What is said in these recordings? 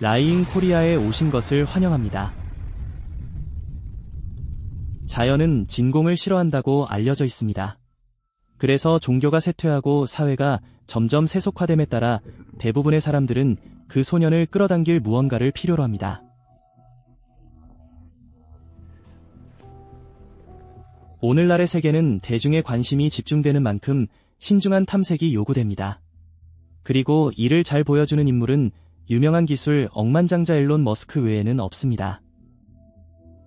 라이잉 코리아에 오신 것을 환영합니다. 자연은 진공을 싫어한다고 알려져 있습니다. 그래서 종교가 쇠퇴하고 사회가 점점 세속화됨에 따라 대부분의 사람들은 그 소년을 끌어당길 무언가를 필요로 합니다. 오늘날의 세계는 대중의 관심이 집중되는 만큼 신중한 탐색이 요구됩니다. 그리고 이를 잘 보여주는 인물은 유명한 기술 억만장자 일론 머스크 외에는 없습니다.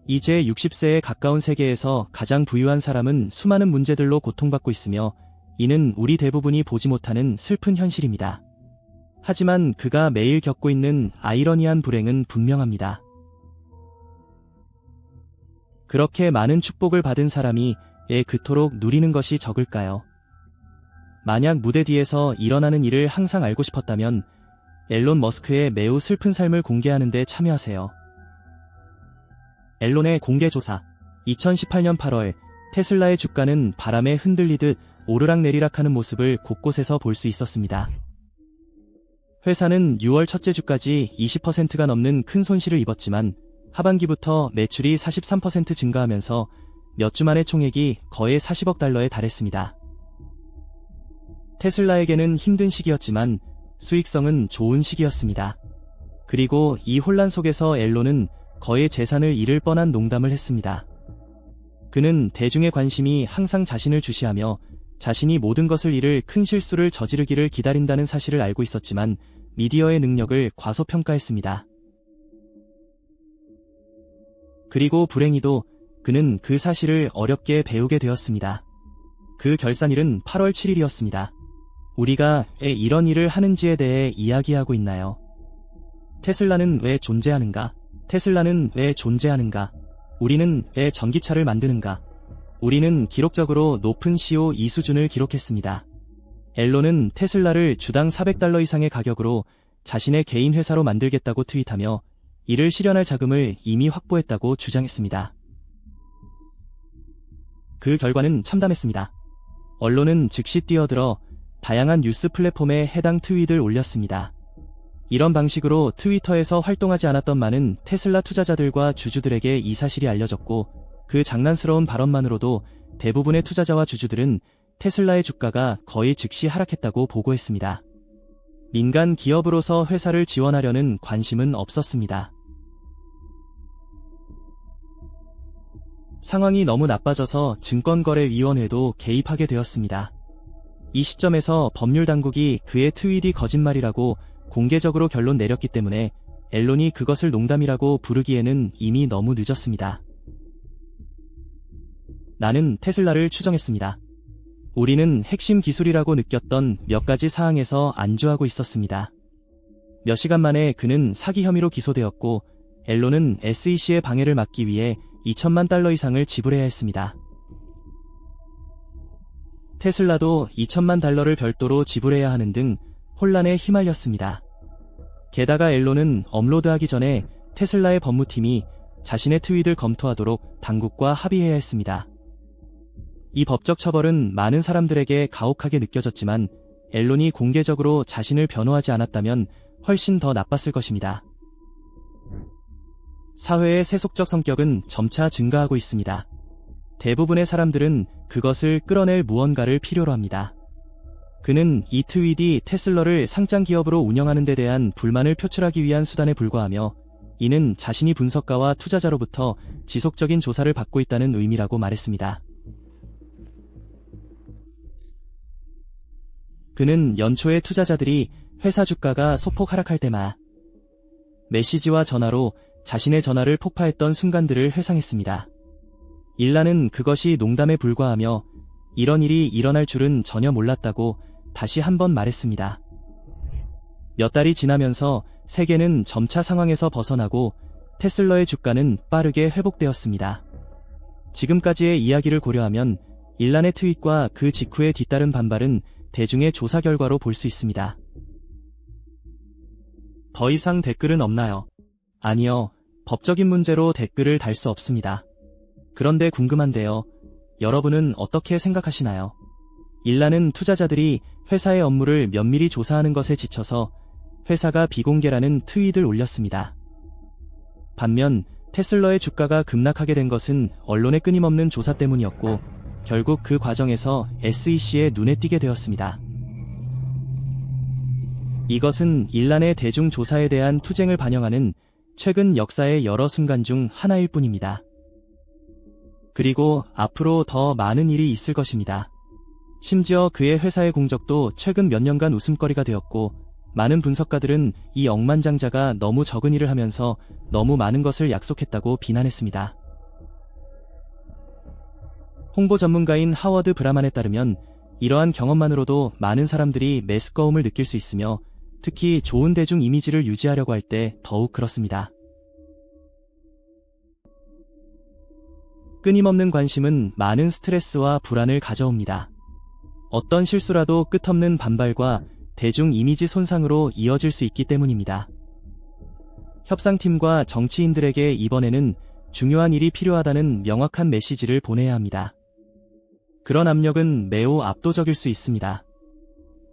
이제 60세에 가까운 세계에서 가장 부유한 사람은 수많은 문제들로 고통받고 있으며 이는 우리 대부분이 보지 못하는 슬픈 현실입니다. 하지만 그가 매일 겪고 있는 아이러니한 불행은 분명합니다. 그렇게 많은 축복을 받은 사람이 왜 그토록 누리는 것이 적을까요? 만약 무대 뒤에서 일어나는 일을 항상 알고 싶었다면 앨런 머스크의 매우 슬픈 삶을 공개하는 데 참여하세요. 앨런의 공개 조사. 2018년 8월 테슬라의 주가는 바람에 흔들리듯 오르락내리락하는 모습을 곳곳에서 볼 수 있었습니다. 회사는 6월 첫째 주까지 20%가 넘는 큰 손실을 입었지만 하반기부터 매출이 43% 증가하면서 몇 주 만에 총액이 거의 40억 달러에 달했습니다. 테슬라에게는 힘든 시기였지만 수익성은 좋은 시기였습니다. 그리고 이 혼란 속에서 앨런은 거의 재산을 잃을 뻔한 농담을 했습니다. 그는 대중의 관심이 항상 자신을 주시하며 자신이 모든 것을 잃을 큰 실수를 저지르기를 기다린다는 사실을 알고 있었지만 미디어의 능력을 과소평가했습니다. 그리고 불행히도 그는 그 사실을 어렵게 배우게 되었습니다. 그 결산일은 8월 7일이었습니다. 우리가 왜 이런 일을 하는지에 대해 이야기하고 있나요? 테슬라는 왜 존재하는가? 테슬라는 왜 존재하는가? 우리는 왜 전기차를 만드는가? 우리는 기록적으로 높은 CO2 수준을 기록했습니다. 앨런은 테슬라를 주당 400달러 이상의 가격으로 자신의 개인 회사로 만들겠다고 트윗하며 이를 실현할 자금을 이미 확보했다고 주장했습니다. 그 결과는 참담했습니다. 언론은 즉시 뛰어들어 다양한 뉴스 플랫폼에 해당 트윗을 올렸습니다. 이런 방식으로 트위터에서 활동하지 않았던 많은 테슬라 투자자들과 주주들에게 이 사실이 알려졌고 그 장난스러운 발언만으로도 대부분의 투자자와 주주들은 테슬라의 주가가 거의 즉시 하락했다고 보고했습니다. 민간 기업으로서 회사를 지원하려는 관심은 없었습니다. 상황이 너무 나빠져서 증권거래위원회도 개입하게 되었습니다. 이 시점에서 법률당국이 그의 트윗이 거짓말이라고 공개적으로 결론 내렸기 때문에 앨런이 그것을 농담이라고 부르기에는 이미 너무 늦었습니다. 나는 테슬라를 추정했습니다. 우리는 핵심 기술이라고 느꼈던 몇 가지 사항에서 안주하고 있었습니다. 몇 시간 만에 그는 사기 혐의로 기소되었고 앨런은 SEC의 방해를 막기 위해 2천만 달러 이상을 지불해야 했습니다. 테슬라도 2천만 달러를 별도로 지불해야 하는 등 혼란에 휘말렸습니다. 게다가 앨런은 업로드하기 전에 테슬라의 법무팀이 자신의 트윗을 검토하도록 당국과 합의해야 했습니다. 이 법적 처벌은 많은 사람들에게 가혹하게 느껴졌지만 앨런이 공개적으로 자신을 변호하지 않았다면 훨씬 더 나빴을 것입니다. 사회의 세속적 성격은 점차 증가하고 있습니다. 대부분의 사람들은 그것을 끌어낼 무언가를 필요로 합니다. 그는 이 트윗이 테슬라를 상장 기업으로 운영하는 데 대한 불만을 표출하기 위한 수단에 불과하며 이는 자신이 분석가와 투자자로부터 지속적인 조사를 받고 있다는 의미라고 말했습니다. 그는 연초에 투자자들이 회사 주가가 소폭 하락할 때마다 메시지와 전화로 자신의 전화를 폭파했던 순간들을 회상했습니다. 일라는 그것이 농담에 불과하며 이런 일이 일어날 줄은 전혀 몰랐다고 다시 한번 말했습니다. 몇 달이 지나면서 세계는 점차 상황에서 벗어나고 테슬라의 주가는 빠르게 회복되었습니다. 지금까지의 이야기를 고려하면 일란의 트윗과 그 직후에 뒤따른 반발은 대중의 조사 결과로 볼 수 있습니다. 더 이상 댓글은 없나요? 아니요. 법적인 문제로 댓글을 달 수 없습니다. 그런데 궁금한데요. 여러분은 어떻게 생각하시나요? 일라는 투자자들이 회사의 업무를 면밀히 조사하는 것에 지쳐서 회사가 비공개라는 트윗을 올렸습니다. 반면 테슬라의 주가가 급락하게 된 것은 언론의 끊임없는 조사 때문이었고 결국 그 과정에서 SEC의 눈에 띄게 되었습니다. 이것은 일란의 대중조사에 대한 투쟁을 반영하는 최근 역사의 여러 순간 중 하나일 뿐입니다. 그리고 앞으로 더 많은 일이 있을 것입니다. 심지어 그의 회사의 공적도 최근 몇 년간 웃음거리가 되었고 많은 분석가들은 이 억만장자가 너무 적은 일을 하면서 너무 많은 것을 약속했다고 비난했습니다. 홍보 전문가인 하워드 브라만에 따르면 이러한 경험만으로도 많은 사람들이 메스꺼움을 느낄 수 있으며 특히 좋은 대중 이미지를 유지하려고 할 때 더욱 그렇습니다. 끊임없는 관심은 많은 스트레스와 불안을 가져옵니다. 어떤 실수라도 끝없는 반발과 대중 이미지 손상으로 이어질 수 있기 때문입니다. 협상팀과 정치인들에게 이번에는 중요한 일이 필요하다는 명확한 메시지를 보내야 합니다. 그런 압력은 매우 압도적일 수 있습니다.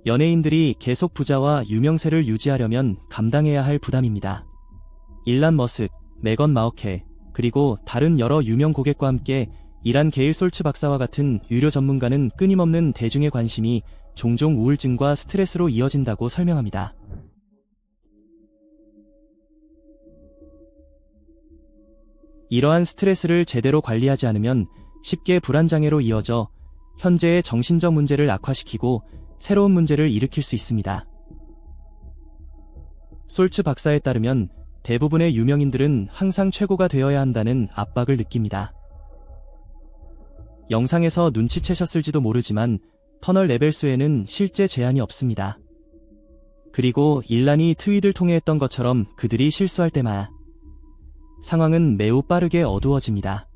연예인들이 계속 부자와 유명세를 유지하려면 감당해야 할 부담입니다. 일란 머스크, 메건 마어켈, 그리고 다른 여러 유명 고객과 함께 이란 게일 솔츠 박사와 같은 유료 전문가는 끊임없는 대중의 관심이 종종 우울증과 스트레스로 이어진다고 설명합니다. 이러한 스트레스를 제대로 관리하지 않으면 쉽게 불안장애로 이어져 현재의 정신적 문제를 악화시키고 새로운 문제를 일으킬 수 있습니다. 솔츠 박사에 따르면 대부분의 유명인들은 항상 최고가 되어야 한다는 압박을 느낍니다. 영상에서 눈치채셨을지도 모르지만 터널 레벨수에는 실제 제한이 없습니다. 그리고 일란이 트윗을 통해 했던 것처럼 그들이 실수할 때마다 상황은 매우 빠르게 어두워집니다.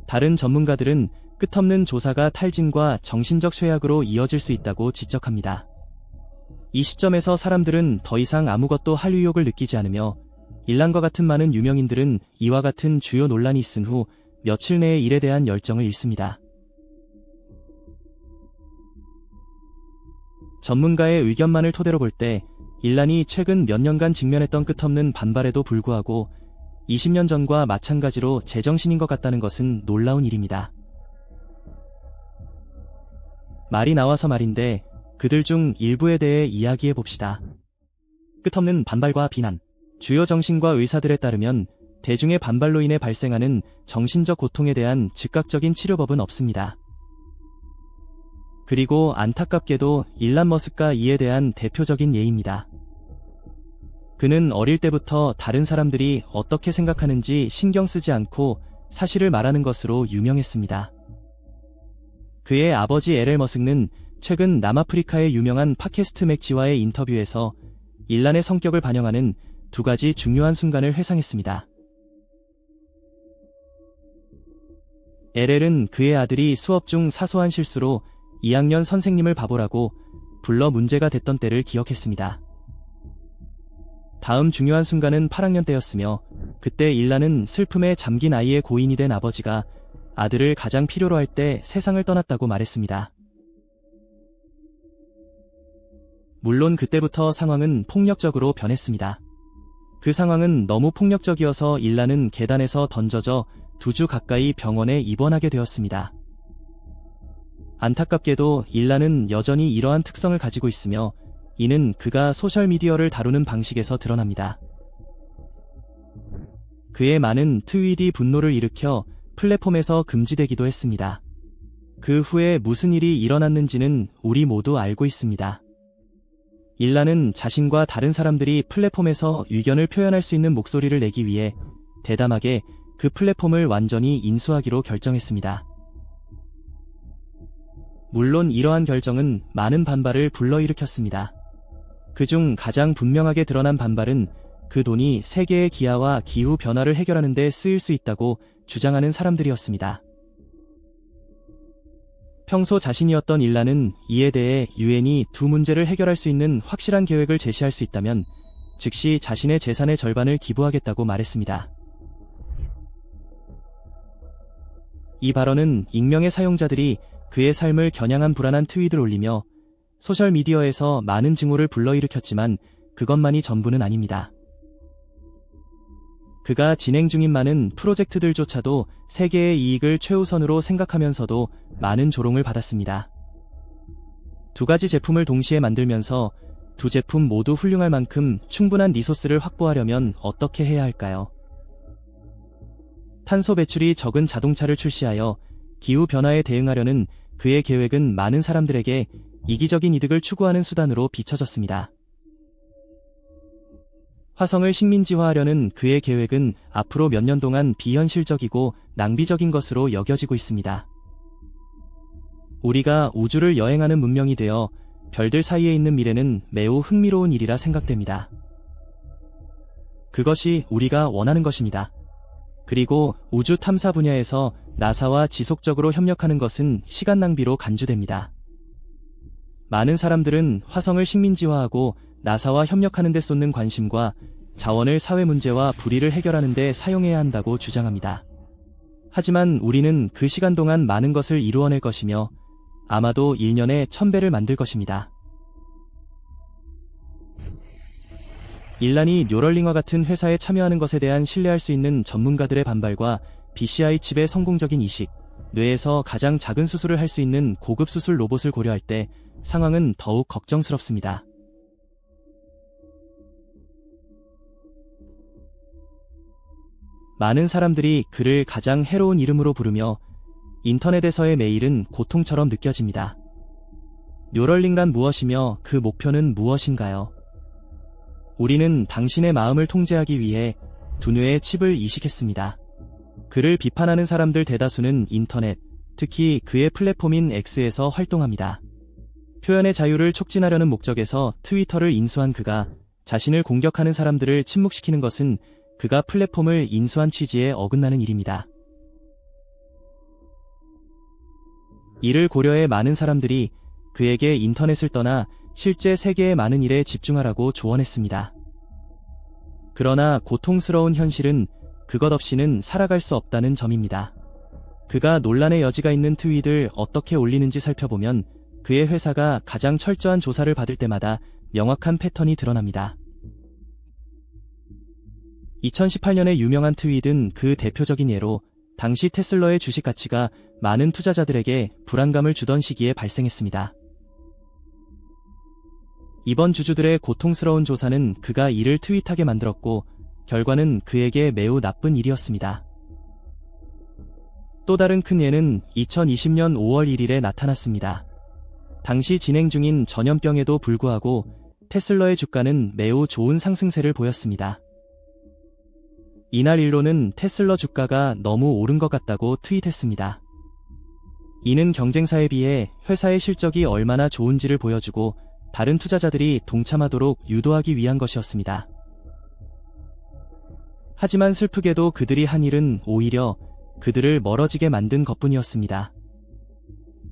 다른 전문가들은 끝없는 조사가 탈진과 정신적 쇠약으로 이어질 수 있다고 지적합니다. 이 시점에서 사람들은 더 이상 아무것도 할 의욕을 느끼지 않으며 일란과 같은 많은 유명인들은 이와 같은 주요 논란이 있은 후 며칠 내에 일에 대한 열정을 잃습니다. 전문가의 의견만을 토대로 볼 때 일란이 최근 몇 년간 직면했던 끝없는 반발에도 불구하고 20년 전과 마찬가지로 제정신인 것 같다는 것은 놀라운 일입니다. 말이 나와서 말인데 그들 중 일부에 대해 이야기해 봅시다. 끝없는 반발과 비난. 주요 정신과 의사들에 따르면 대중의 반발로 인해 발생하는 정신적 고통에 대한 즉각적인 치료법은 없습니다. 그리고 안타깝게도 일란 머스크가 이에 대한 대표적인 예입니다. 그는 어릴 때부터 다른 사람들이 어떻게 생각하는지 신경 쓰지 않고 사실을 말하는 것으로 유명했습니다. 그의 아버지 LL 머스크는 최근 남아프리카의 유명한 팟캐스트 맥지와의 인터뷰에서 일란의 성격을 반영하는 두 가지 중요한 순간을 회상했습니다. LL은 그의 아들이 수업 중 사소한 실수로 2학년 선생님을 바보라고 불러 문제가 됐던 때를 기억했습니다. 다음 중요한 순간은 8학년 때였으며 그때 일란은 슬픔에 잠긴 아이의 고인이 된 아버지가 아들을 가장 필요로 할 때 세상을 떠났다고 말했습니다. 물론 그때부터 상황은 폭력적으로 변했습니다. 그 상황은 너무 폭력적이어서 일란은 계단에서 던져져 2주 가까이 병원에 입원하게 되었습니다. 안타깝게도 일란은 여전히 이러한 특성을 가지고 있으며 이는 그가 소셜미디어를 다루는 방식에서 드러납니다. 그의 많은 트윗이 분노를 일으켜 플랫폼에서 금지되기도 했습니다. 그 후에 무슨 일이 일어났는지는 우리 모두 알고 있습니다. 일란은 자신과 다른 사람들이 플랫폼에서 의견을 표현할 수 있는 목소리를 내기 위해 대담하게 그 플랫폼을 완전히 인수하기로 결정했습니다. 물론 이러한 결정은 많은 반발을 불러일으켰습니다. 그중 가장 분명하게 드러난 반발은 그 돈이 세계의 기아와 기후 변화를 해결하는 데 쓰일 수 있다고 주장하는 사람들이었습니다. 평소 자신이었던 일란은 이에 대해 유엔이 두 문제를 해결할 수 있는 확실한 계획을 제시할 수 있다면 즉시 자신의 재산의 절반을 기부하겠다고 말했습니다. 이 발언은 익명의 사용자들이 그의 삶을 겨냥한 불안한 트윗을 올리며 소셜미디어에서 많은 증오를 불러일으켰지만 그것만이 전부는 아닙니다. 그가 진행 중인 많은 프로젝트들조차도 세계의 이익을 최우선으로 생각하면서도 많은 조롱을 받았습니다. 두 가지 제품을 동시에 만들면서 두 제품 모두 훌륭할 만큼 충분한 리소스를 확보하려면 어떻게 해야 할까요? 탄소 배출이 적은 자동차를 출시하여 기후변화에 대응하려는 그의 계획은 많은 사람들에게 이기적인 이득을 추구하는 수단으로 비춰졌습니다. 화성을 식민지화하려는 그의 계획은 앞으로 몇 년 동안 비현실적이고 낭비적인 것으로 여겨지고 있습니다. 우리가 우주를 여행하는 문명이 되어 별들 사이에 있는 미래는 매우 흥미로운 일이라 생각됩니다. 그것이 우리가 원하는 것입니다. 그리고 우주 탐사 분야에서 나사와 지속적으로 협력하는 것은 시간 낭비로 간주됩니다. 많은 사람들은 화성을 식민지화하고 나사와 협력하는 데 쏟는 관심과 자원을 사회 문제와 불의를 해결하는 데 사용해야 한다고 주장합니다. 하지만 우리는 그 시간 동안 많은 것을 이루어낼 것이며 아마도 1년에 1000배를 만들 것입니다. 일란이 뉴럴링과 같은 회사에 참여하는 것에 대한 신뢰할 수 있는 전문가들의 반발과 BCI 칩의 성공적인 이식, 뇌에서 가장 작은 수술을 할 수 있는 고급 수술 로봇을 고려할 때 상황은 더욱 걱정스럽습니다. 많은 사람들이 그를 가장 해로운 이름으로 부르며 인터넷에서의 메일은 고통처럼 느껴집니다. 뉴럴링란 무엇이며 그 목표는 무엇인가요? 우리는 당신의 마음을 통제하기 위해 두뇌에 칩을 이식했습니다. 그를 비판하는 사람들 대다수는 인터넷, 특히 그의 플랫폼인 X에서 활동합니다. 표현의 자유를 촉진하려는 목적에서 트위터를 인수한 그가 자신을 공격하는 사람들을 침묵시키는 것은 그가 플랫폼을 인수한 취지에 어긋나는 일입니다. 이를 고려해 많은 사람들이 그에게 인터넷을 떠나 실제 세계의 많은 일에 집중하라고 조언했습니다. 그러나 고통스러운 현실은 그것 없이는 살아갈 수 없다는 점입니다. 그가 논란의 여지가 있는 트윗을 어떻게 올리는지 살펴보면 그의 회사가 가장 철저한 조사를 받을 때마다 명확한 패턴이 드러납니다. 2018년의 유명한 트윗은 그 대표적인 예로 당시 테슬러의 주식 가치가 많은 투자자들에게 불안감을 주던 시기에 발생했습니다. 이번 주주들의 고통스러운 조사는 그가 이를 트윗하게 만들었고 결과는 그에게 매우 나쁜 일이었습니다. 또 다른 큰 예는 2020년 5월 1일에 나타났습니다. 당시 진행 중인 전염병에도 불구하고 테슬러의 주가는 매우 좋은 상승세를 보였습니다. 이날 일론은 테슬러 주가가 너무 오른 것 같다고 트윗했습니다. 이는 경쟁사에 비해 회사의 실적이 얼마나 좋은지를 보여주고 다른 투자자들이 동참하도록 유도하기 위한 것이었습니다. 하지만 슬프게도 그들이 한 일은 오히려 그들을 멀어지게 만든 것뿐이었습니다.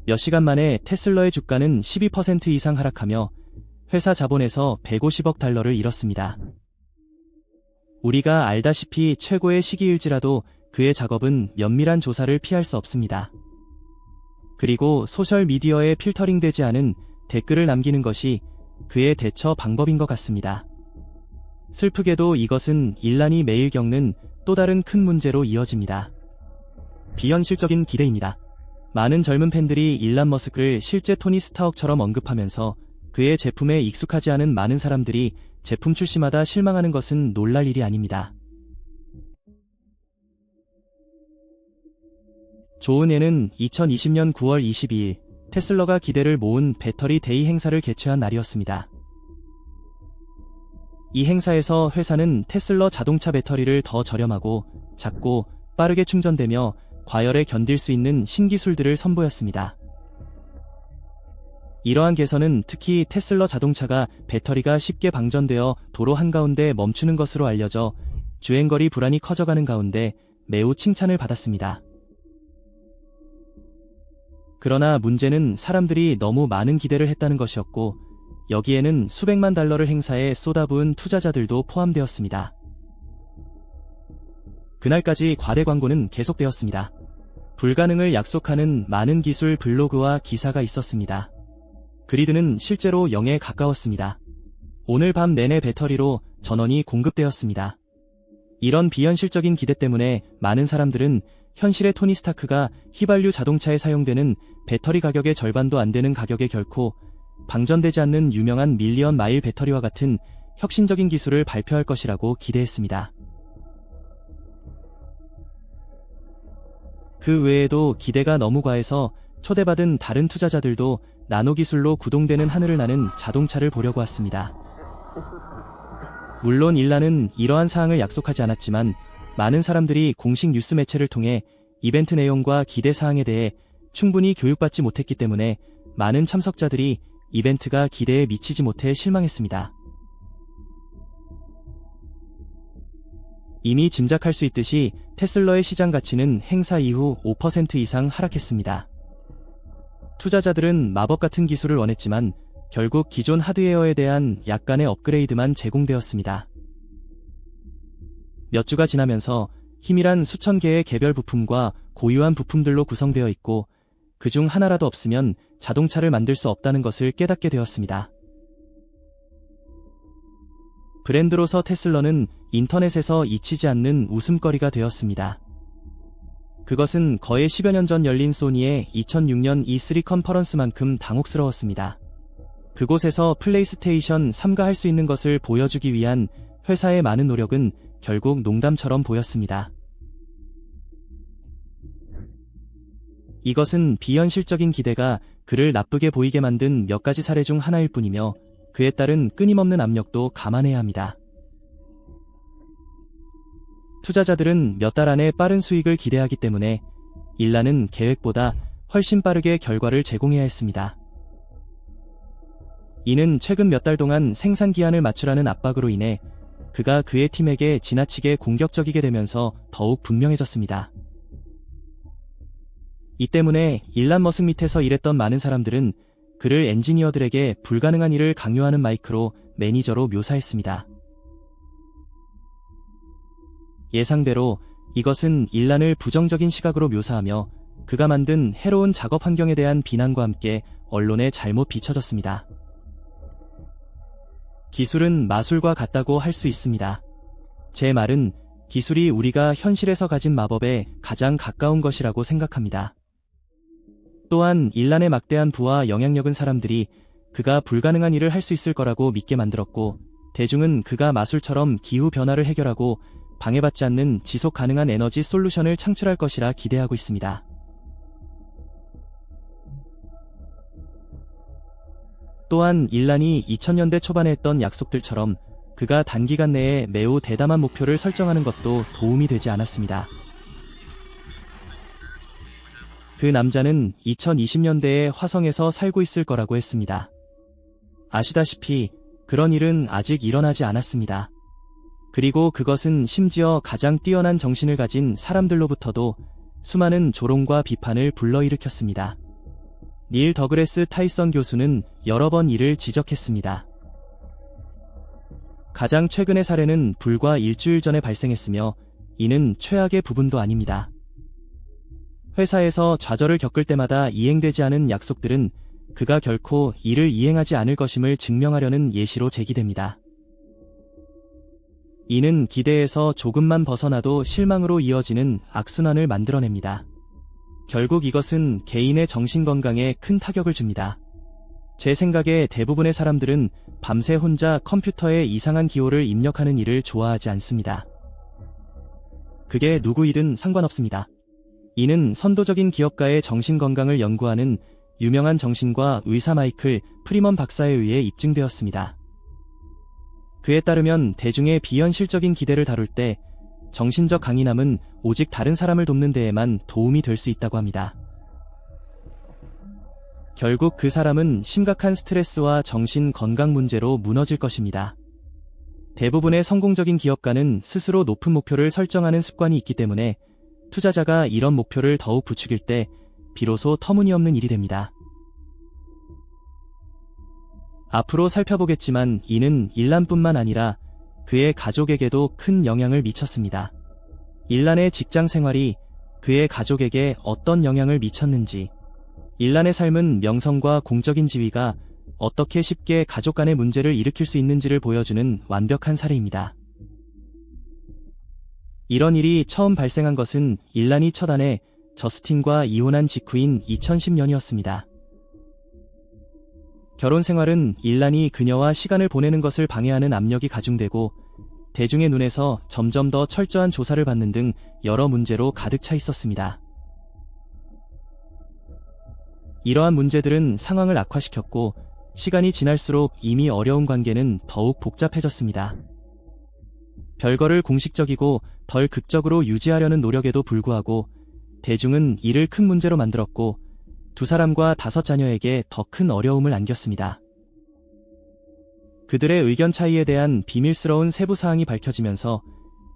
몇 시간 만에 테슬러의 주가는 12% 이상 하락하며 회사 자본에서 150억 달러를 잃었습니다. 우리가 알다시피 최고의 시기일지라도 그의 작업은 면밀한 조사를 피할 수 없습니다. 그리고 소셜미디어에 필터링되지 않은 댓글을 남기는 것이 그의 대처 방법인 것 같습니다. 슬프게도 이것은 일란이 매일 겪는 또 다른 큰 문제로 이어집니다. 비현실적인 기대입니다. 많은 젊은 팬들이 일란 머스크를 실제 토니 스타벅처럼 언급하면서 그의 제품에 익숙하지 않은 많은 사람들이 제품 출시마다 실망하는 것은 놀랄 일이 아닙니다. 좋은 예는 2020년 9월 22일 테슬러가 기대를 모은 배터리 데이 행사를 개최한 날이었습니다. 이 행사에서 회사는 테슬러 자동차 배터리를 더 저렴하고 작고 빠르게 충전되며 과열에 견딜 수 있는 신기술들을 선보였습니다. 이러한 개선은 특히 테슬러 자동차가 배터리가 쉽게 방전되어 도로 한가운데 멈추는 것으로 알려져 주행거리 불안이 커져가는 가운데 매우 칭찬을 받았습니다. 그러나 문제는 사람들이 너무 많은 기대를 했다는 것이었고 여기에는 수백만 달러를 행사에 쏟아부은 투자자들도 포함되었습니다. 그날까지 과대 광고는 계속되었습니다. 불가능을 약속하는 많은 기술 블로그와 기사가 있었습니다. 그리드는 실제로 0에 가까웠습니다. 오늘 밤 내내 배터리로 전원이 공급되었습니다. 이런 비현실적인 기대 때문에 많은 사람들은 현실의 토니 스타크가 휘발유 자동차에 사용되는 배터리 가격의 절반도 안 되는 가격에 결코 방전되지 않는 유명한 밀리언 마일 배터리와 같은 혁신적인 기술을 발표할 것이라고 기대했습니다. 그 외에도 기대가 너무 과해서 초대받은 다른 투자자들도 나노 기술로 구동되는 하늘을 나는 자동차를 보려고 왔습니다. 물론 일라는 이러한 사항을 약속하지 않았지만 많은 사람들이 공식 뉴스 매체를 통해 이벤트 내용과 기대 사항에 대해 충분히 교육받지 못했기 때문에 많은 참석자들이 이벤트가 기대에 미치지 못해 실망했습니다. 이미 짐작할 수 있듯이 테슬라의 시장 가치는 행사 이후 5% 이상 하락했습니다. 투자자들은 마법 같은 기술을 원했지만 결국 기존 하드웨어에 대한 약간의 업그레이드만 제공되었습니다. 몇 주가 지나면서 힘이란 수천 개의 개별 부품과 고유한 부품들로 구성되어 있고 그중 하나라도 없으면 자동차를 만들 수 없다는 것을 깨닫게 되었습니다. 브랜드로서 테슬라는 인터넷에서 잊히지 않는 웃음거리가 되었습니다. 그것은 거의 10여 년 전 열린 소니의 2006년 E3 컨퍼런스만큼 당혹스러웠습니다. 그곳에서 플레이스테이션 3가 할 수 있는 것을 보여주기 위한 회사의 많은 노력은 결국 농담처럼 보였습니다. 이것은 비현실적인 기대가 그를 나쁘게 보이게 만든 몇 가지 사례 중 하나일 뿐이며 그에 따른 끊임없는 압력도 감안해야 합니다. 투자자들은 몇 달 안에 빠른 수익을 기대하기 때문에 일라는 계획보다 훨씬 빠르게 결과를 제공해야 했습니다. 이는 최근 몇 달 동안 생산 기한을 맞추라는 압박으로 인해 그가 그의 팀에게 지나치게 공격적이게 되면서 더욱 분명해졌습니다. 이 때문에 일란 머스크 밑에서 일했던 많은 사람들은 그를 엔지니어들에게 불가능한 일을 강요하는 마이크로 매니저로 묘사했습니다. 예상대로 이것은 일란을 부정적인 시각으로 묘사하며 그가 만든 해로운 작업 환경에 대한 비난과 함께 언론에 잘못 비춰졌습니다. 기술은 마술과 같다고 할 수 있습니다. 제 말은 기술이 우리가 현실에서 가진 마법에 가장 가까운 것이라고 생각합니다. 또한 일란의 막대한 부와 영향력은 사람들이 그가 불가능한 일을 할 수 있을 거라고 믿게 만들었고 대중은 그가 마술처럼 기후 변화를 해결하고 방해받지 않는 지속 가능한 에너지 솔루션을 창출할 것이라 기대하고 있습니다. 또한 일란이 2000년대 초반에 했던 약속들처럼 그가 단기간 내에 매우 대담한 목표를 설정하는 것도 도움이 되지 않았습니다. 그 남자는 2020년대에 화성에서 살고 있을 거라고 했습니다. 아시다시피 그런 일은 아직 일어나지 않았습니다. 그리고 그것은 심지어 가장 뛰어난 정신을 가진 사람들로부터도 수많은 조롱과 비판을 불러일으켰습니다. 닐 더그래스 타이선 교수는 여러 번 이를 지적했습니다. 가장 최근의 사례는 불과 일주일 전에 발생했으며 이는 최악의 부분도 아닙니다. 회사에서 좌절을 겪을 때마다 이행되지 않은 약속들은 그가 결코 이를 이행하지 않을 것임을 증명하려는 예시로 제기됩니다. 이는 기대에서 조금만 벗어나도 실망으로 이어지는 악순환을 만들어냅니다. 결국 이것은 개인의 정신건강에 큰 타격을 줍니다. 제 생각에 대부분의 사람들은 밤새 혼자 컴퓨터에 이상한 기호를 입력하는 일을 좋아하지 않습니다. 그게 누구이든 상관없습니다. 이는 선도적인 기업가의 정신건강을 연구하는 유명한 정신과 의사 마이클 프리먼 박사에 의해 입증되었습니다. 그에 따르면 대중의 비현실적인 기대를 다룰 때 정신적 강인함은 오직 다른 사람을 돕는 데에만 도움이 될 수 있다고 합니다. 결국 그 사람은 심각한 스트레스와 정신 건강 문제로 무너질 것입니다. 대부분의 성공적인 기업가는 스스로 높은 목표를 설정하는 습관이 있기 때문에 투자자가 이런 목표를 더욱 부추길 때 비로소 터무니없는 일이 됩니다. 앞으로 살펴보겠지만 이는 일란뿐만 아니라 그의 가족에게도 큰 영향을 미쳤습니다. 일란의 직장 생활이 그의 가족에게 어떤 영향을 미쳤는지, 일란의 삶은 명성과 공적인 지위가 어떻게 쉽게 가족 간의 문제를 일으킬 수 있는지를 보여주는 완벽한 사례입니다. 이런 일이 처음 발생한 것은 일란이 첫 아내 저스틴과 이혼한 직후인 2010년이었습니다. 결혼 생활은 일란이 그녀와 시간을 보내는 것을 방해하는 압력이 가중되고 대중의 눈에서 점점 더 철저한 조사를 받는 등 여러 문제로 가득 차 있었습니다. 이러한 문제들은 상황을 악화시켰고 시간이 지날수록 이미 어려운 관계는 더욱 복잡해졌습니다. 별거를 공식적이고 덜 극적으로 유지하려는 노력에도 불구하고 대중은 이를 큰 문제로 만들었고 두 사람과 5자녀에게 더 큰 어려움을 안겼습니다. 그들의 의견 차이에 대한 비밀스러운 세부 사항이 밝혀지면서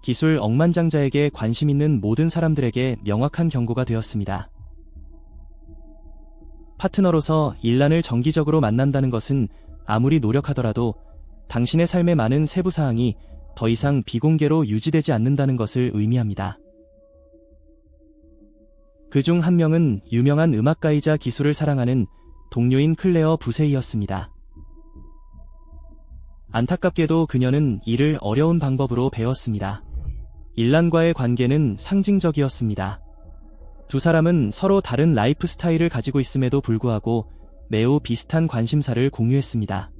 기술 억만장자에게 관심 있는 모든 사람들에게 명확한 경고가 되었습니다. 파트너로서 일란을 정기적으로 만난다는 것은 아무리 노력하더라도 당신의 삶의 많은 세부 사항이 더 이상 비공개로 유지되지 않는다는 것을 의미합니다. 그중 한 명은 유명한 음악가이자 기술을 사랑하는 동료인 클레어 부세이였습니다. 안타깝게도 그녀는 이를 어려운 방법으로 배웠습니다. 일란과의 관계는 상징적이었습니다. 두 사람은 서로 다른 라이프 스타일을 가지고 있음에도 불구하고 매우 비슷한 관심사를 공유했습니다.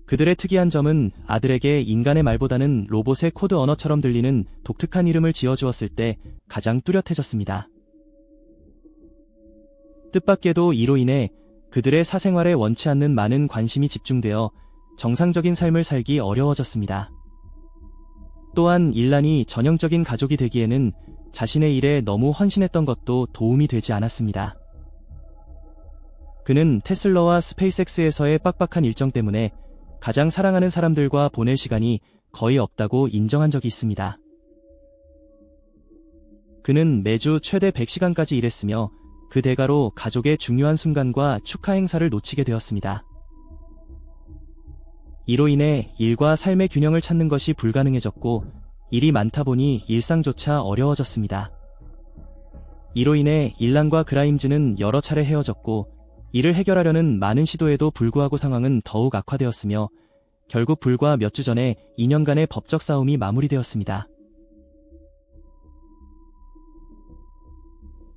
그들의 특이한 점은 아들에게 인간의 말보다는 로봇의 코드 언어처럼 들리는 독특한 이름을 지어주었을 때 가장 뚜렷해졌습니다. 뜻밖에도 이로 인해 그들의 사생활에 원치 않는 많은 관심이 집중되어 정상적인 삶을 살기 어려워졌습니다. 또한 일란이 전형적인 가족이 되기에는 자신의 일에 너무 헌신했던 것도 도움이 되지 않았습니다. 그는 테슬라와 스페이스X에서의 빡빡한 일정 때문에 가장 사랑하는 사람들과 보낼 시간이 거의 없다고 인정한 적이 있습니다. 그는 매주 최대 100시간까지 일했으며 그 대가로 가족의 중요한 순간과 축하 행사를 놓치게 되었습니다. 이로 인해 일과 삶의 균형을 찾는 것이 불가능해졌고 일이 많다 보니 일상조차 어려워졌습니다. 이로 인해 일란과 그라임즈는 여러 차례 헤어졌고 이를 해결하려는 많은 시도에도 불구하고 상황은 더욱 악화되었으며 결국 불과 몇 주 전에 2년간의 법적 싸움이 마무리되었습니다.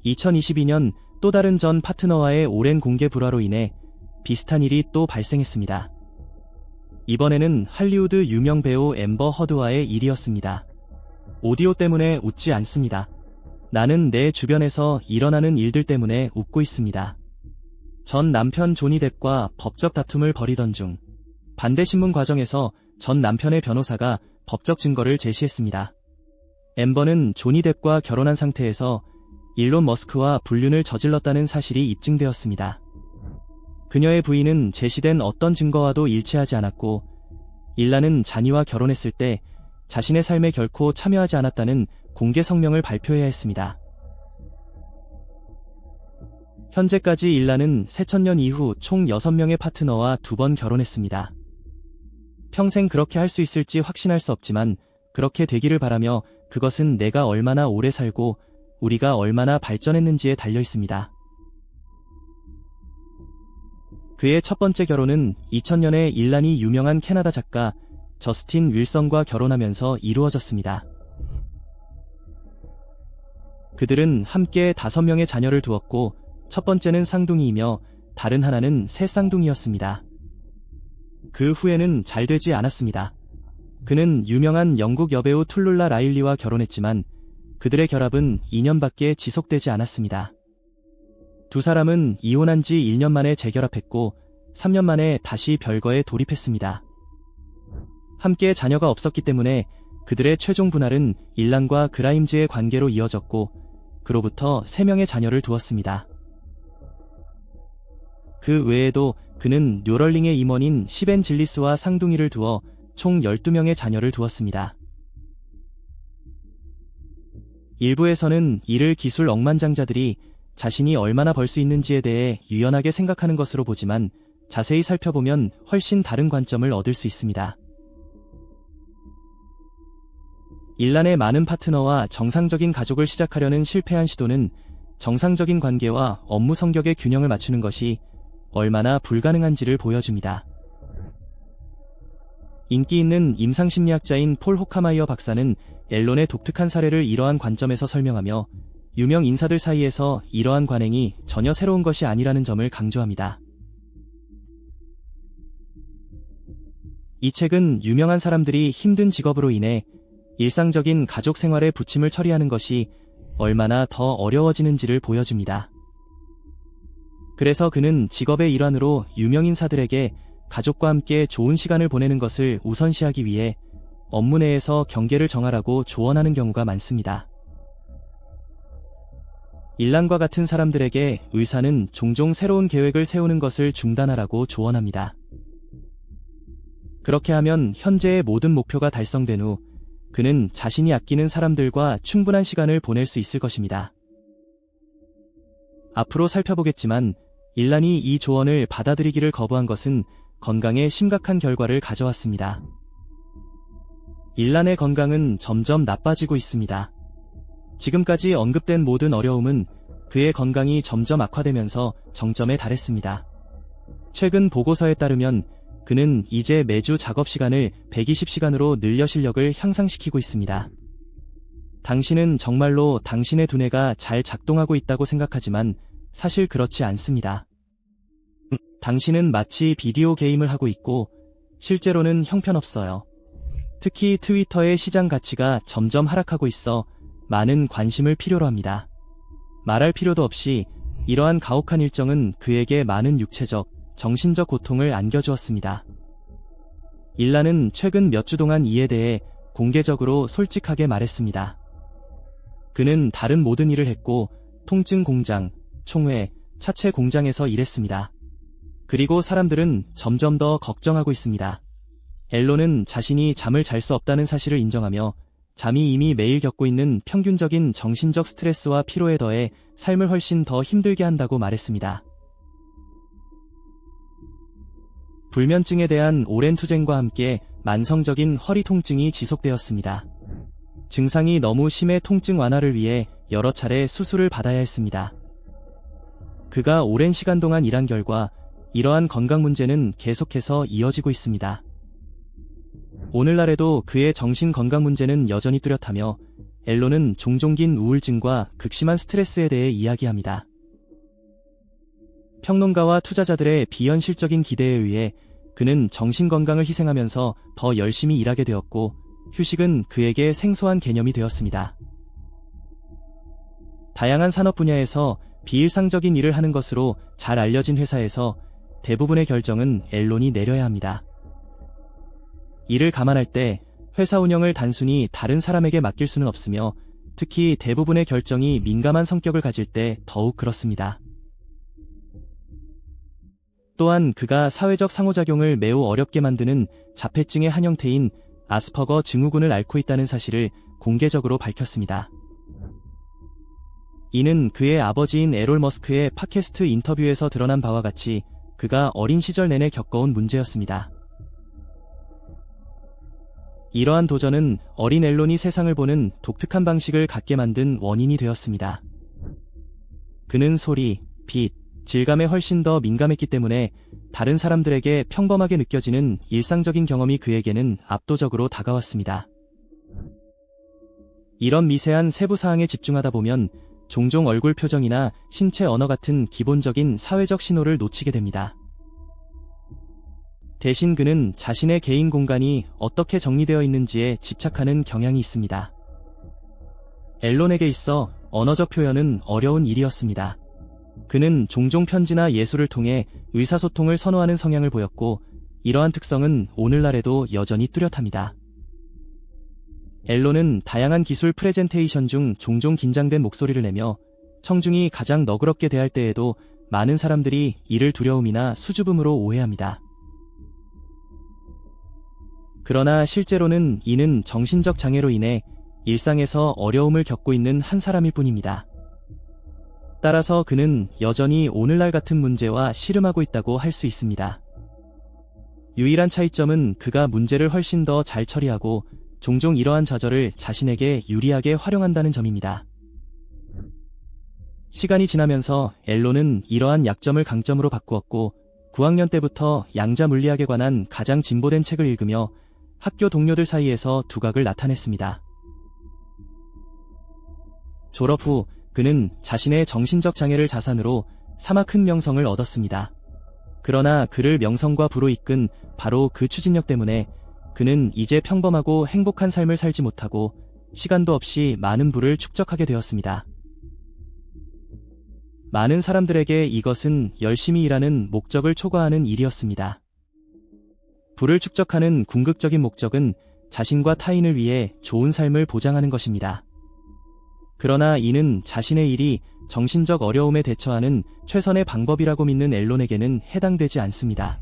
2022년 또 다른 전 파트너와의 오랜 공개 불화로 인해 비슷한 일이 또 발생했습니다. 이번에는 할리우드 유명 배우 앰버 허드와의 일이었습니다. 오디오 때문에 웃지 않습니다. 나는 내 주변에서 일어나는 일들 때문에 웃고 있습니다. 전 남편 조니 뎁과 법적 다툼을 벌이던 중 반대 신문 과정에서 전 남편의 변호사가 법적 증거를 제시했습니다. 앰버는 조니 뎁과 결혼한 상태에서 일론 머스크와 불륜을 저질렀다는 사실이 입증되었습니다. 그녀의 부인은 제시된 어떤 증거와도 일치하지 않았고 일란은 자니와 결혼했을 때 자신의 삶에 결코 참여하지 않았다는 공개 성명을 발표해야 했습니다. 현재까지 일란은 새천년 이후 총 6명의 파트너와 2번 결혼했습니다. 평생 그렇게 할 수 있을지 확신할 수 없지만 그렇게 되기를 바라며 그것은 내가 얼마나 오래 살고 우리가 얼마나 발전했는지에 달려 있습니다. 그의 첫 번째 결혼은 2000년에 일란이 유명한 캐나다 작가 저스틴 윌슨과 결혼하면서 이루어졌습니다. 그들은 함께 5명의 자녀를 두었고 첫 번째는 쌍둥이이며 다른 하나는 새 쌍둥이였습니다. 그 후에는 잘 되지 않았습니다. 그는 유명한 영국 여배우 툴룰라 라일리와 결혼했지만 그들의 결합은 2년밖에 지속되지 않았습니다. 두 사람은 이혼한 지 1년 만에 재결합했고 3년 만에 다시 별거에 돌입했습니다. 함께 자녀가 없었기 때문에 그들의 최종 분할은 일란과 그라임즈의 관계로 이어졌고 그로부터 3명의 자녀를 두었습니다. 그 외에도 그는 뉴럴링의 임원인 시벤 질리스와 쌍둥이를 두어 총 12명의 자녀를 두었습니다. 일부에서는 이를 기술 억만장자들이 자신이 얼마나 벌 수 있는지에 대해 유연하게 생각하는 것으로 보지만 자세히 살펴보면 훨씬 다른 관점을 얻을 수 있습니다. 일란의 많은 파트너와 정상적인 가족을 시작하려는 실패한 시도는 정상적인 관계와 업무 성격의 균형을 맞추는 것이 얼마나 불가능한지를 보여줍니다. 인기 있는 임상심리학자인 폴 호카마이어 박사는 앨런의 독특한 사례를 이러한 관점에서 설명하며 유명 인사들 사이에서 이러한 관행이 전혀 새로운 것이 아니라는 점을 강조합니다. 이 책은 유명한 사람들이 힘든 직업으로 인해 일상적인 가족 생활에 부침을 처리하는 것이 얼마나 더 어려워지는지를 보여줍니다. 그래서 그는 직업의 일환으로 유명인사들에게 가족과 함께 좋은 시간을 보내는 것을 우선시하기 위해 업무 내에서 경계를 정하라고 조언하는 경우가 많습니다. 일란과 같은 사람들에게 의사는 종종 새로운 계획을 세우는 것을 중단하라고 조언합니다. 그렇게 하면 현재의 모든 목표가 달성된 후 그는 자신이 아끼는 사람들과 충분한 시간을 보낼 수 있을 것입니다. 앞으로 살펴보겠지만 일란이 이 조언을 받아들이기를 거부한 것은 건강에 심각한 결과를 가져왔습니다. 일란의 건강은 점점 나빠지고 있습니다. 지금까지 언급된 모든 어려움은 그의 건강이 점점 악화되면서 정점에 달했습니다. 최근 보고서에 따르면 그는 이제 매주 작업 시간을 120시간으로 늘려 실력을 향상시키고 있습니다. 당신은 정말로 당신의 두뇌가 잘 작동하고 있다고 생각하지만 사실 그렇지 않습니다. 당신은 마치 비디오 게임을 하고 있고 실제로는 형편없어요. 특히 트위터의 시장 가치가 점점 하락하고 있어 많은 관심을 필요로 합니다. 말할 필요도 없이 이러한 가혹한 일정은 그에게 많은 육체적, 정신적 고통을 안겨주었습니다. 일란은 최근 몇 주 동안 이에 대해 공개적으로 솔직하게 말했습니다. 그는 다른 모든 일을 했고 통증 공장, 총회, 차체 공장에서 일했습니다. 그리고 사람들은 점점 더 걱정하고 있습니다. 앨런은 자신이 잠을 잘 수 없다는 사실을 인정하며 잠이 이미 매일 겪고 있는 평균적인 정신적 스트레스와 피로에 더해 삶을 훨씬 더 힘들게 한다고 말했습니다. 불면증에 대한 오랜 투쟁과 함께 만성적인 허리 통증이 지속되었습니다. 증상이 너무 심해 통증 완화를 위해 여러 차례 수술을 받아야 했습니다. 그가 오랜 시간 동안 일한 결과 이러한 건강 문제는 계속해서 이어지고 있습니다. 오늘날에도 그의 정신 건강 문제는 여전히 뚜렷하며 앨런은 종종 긴 우울증과 극심한 스트레스에 대해 이야기합니다. 평론가와 투자자들의 비현실적인 기대에 의해 그는 정신 건강을 희생하면서 더 열심히 일하게 되었고 휴식은 그에게 생소한 개념이 되었습니다. 다양한 산업 분야에서 비일상적인 일을 하는 것으로 잘 알려진 회사에서 대부분의 결정은 앨런이 내려야 합니다. 이를 감안할 때 회사 운영을 단순히 다른 사람에게 맡길 수는 없으며 특히 대부분의 결정이 민감한 성격을 가질 때 더욱 그렇습니다. 또한 그가 사회적 상호작용을 매우 어렵게 만드는 자폐증의 한 형태인 아스퍼거 증후군을 앓고 있다는 사실을 공개적으로 밝혔습니다. 이는 그의 아버지인 에롤 머스크의 팟캐스트 인터뷰에서 드러난 바와 같이 그가 어린 시절 내내 겪어온 문제였습니다. 이러한 도전은 어린 앨런이 세상을 보는 독특한 방식을 갖게 만든 원인이 되었습니다. 그는 소리, 빛, 질감에 훨씬 더 민감했기 때문에 다른 사람들에게 평범하게 느껴지는 일상적인 경험이 그에게는 압도적으로 다가왔습니다. 이런 미세한 세부 사항에 집중하다 보면 종종 얼굴 표정이나 신체 언어 같은 기본적인 사회적 신호를 놓치게 됩니다. 대신 그는 자신의 개인 공간이 어떻게 정리되어 있는지에 집착하는 경향이 있습니다. 앨런에게 있어 언어적 표현은 어려운 일이었습니다. 그는 종종 편지나 예술을 통해 의사소통을 선호하는 성향을 보였고 이러한 특성은 오늘날에도 여전히 뚜렷합니다. 앨런은 다양한 기술 프레젠테이션 중 종종 긴장된 목소리를 내며 청중이 가장 너그럽게 대할 때에도 많은 사람들이 이를 두려움이나 수줍음으로 오해합니다. 그러나 실제로는 이는 정신적 장애로 인해 일상에서 어려움을 겪고 있는 한 사람일 뿐입니다. 따라서 그는 여전히 오늘날 같은 문제와 씨름하고 있다고 할 수 있습니다. 유일한 차이점은 그가 문제를 훨씬 더 잘 처리하고 종종 이러한 좌절을 자신에게 유리하게 활용한다는 점입니다. 시간이 지나면서 앨런은 이러한 약점을 강점으로 바꾸었고 9학년 때부터 양자 물리학에 관한 가장 진보된 책을 읽으며 학교 동료들 사이에서 두각을 나타냈습니다. 졸업 후 그는 자신의 정신적 장애를 자산으로 사마 큰 명성을 얻었습니다. 그러나 그를 명성과 부로 이끈 바로 그 추진력 때문에 그는 이제 평범하고 행복한 삶을 살지 못하고 시간도 없이 많은 부를 축적하게 되었습니다. 많은 사람들에게 이것은 열심히 일하는 목적을 초과하는 일이었습니다. 부를 축적하는 궁극적인 목적은 자신과 타인을 위해 좋은 삶을 보장하는 것입니다. 그러나 이는 자신의 일이 정신적 어려움에 대처하는 최선의 방법이라고 믿는 앨론에게는 해당되지 않습니다.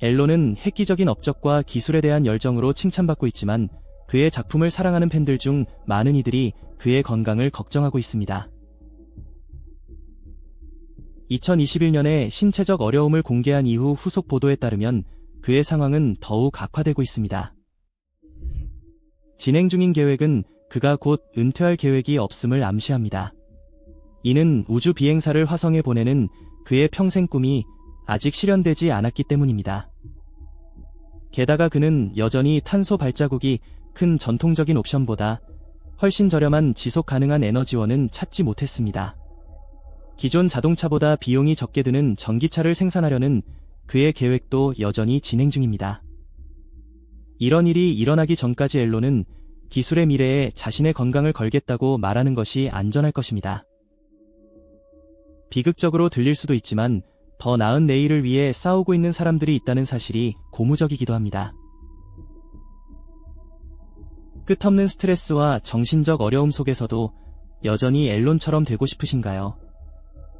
앨론은 획기적인 업적과 기술에 대한 열정으로 칭찬받고 있지만 그의 작품을 사랑하는 팬들 중 많은 이들이 그의 건강을 걱정하고 있습니다. 2021년에 신체적 어려움을 공개한 이후 후속 보도에 따르면 그의 상황은 더욱 악화되고 있습니다. 진행 중인 계획은 그가 곧 은퇴할 계획이 없음을 암시합니다. 이는 우주 비행사를 화성에 보내는 그의 평생 꿈이 아직 실현되지 않았기 때문입니다. 게다가 그는 여전히 탄소 발자국이 큰 전통적인 옵션보다 훨씬 저렴한 지속 가능한 에너지원은 찾지 못했습니다. 기존 자동차보다 비용이 적게 드는 전기차를 생산하려는 그의 계획도 여전히 진행 중입니다. 이런 일이 일어나기 전까지 앨론은 기술의 미래에 자신의 건강을 걸겠다고 말하는 것이 안전할 것입니다. 비극적으로 들릴 수도 있지만 더 나은 내일을 위해 싸우고 있는 사람들이 있다는 사실이 고무적이기도 합니다. 끝없는 스트레스와 정신적 어려움 속에서도 여전히 앨론처럼 되고 싶으신가요?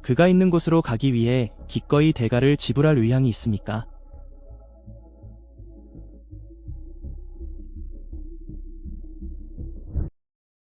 그가 있는 곳으로 가기 위해 기꺼이 대가를 지불할 의향이 있습니까?